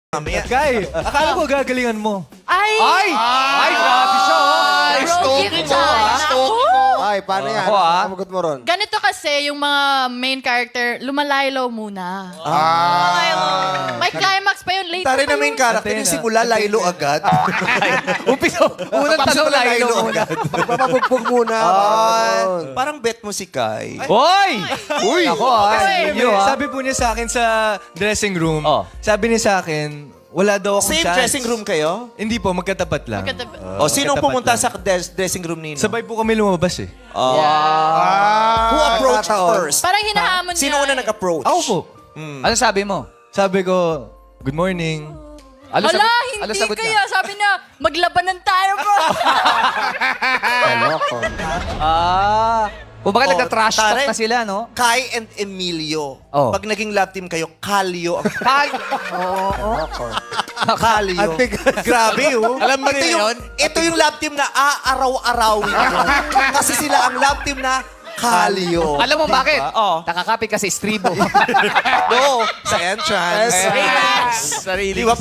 Mamaya. Kay, akala ko gagalingan mo. Ay, grabe siya, oh. Stalking mo, Stalking mo. Ay, paano yan? Ako, ah. Samagot mo ron. Ganito kasi, yung mga main character, lumalaylo muna. May climax pa yun, later Tari pa na main yun. character, yung simula, Lilo agad. Umpisa, unang tanong na Lilo ilo. agad. Magpapabugbog muna. Parang bet mo si Kai. Hoy! Uy! Ako, Ay, Inyo, ha? Sabi po niya sa akin sa dressing room, Oh. sabi niya sa akin, wala daw akong Same chance. dressing room kayo? Hindi po, magkatapat lang. O, sinong magkatapat pumunta lang. sa dressing room nino? Sabay po kami lumabas eh. Who approached Nagkataon. first? Parang hinahamon niya. Sino una nag-approach? Ako po. Ano sabi mo? Sabi ko, good morning. Ano Hala, sagot- ano hindi sagot kaya. niya? Sabi niya, maglabanan tayo, bro. Loko. Kung baka nagka-trash talk Tare. na sila, no? Kai and Emilio. Oh. Pag naging love team kayo, Kalyo. Loko. Kalyo. Grabe, oh. Alam mo ito rin yung, yun? ito yung love team na aaraw-arawin ko. Kasi sila ang love team na Kalyo. Alam mo bakit? Oh. Nakakapit kasi stribo. No, sa entrance. Relax. Sarili. Di ba?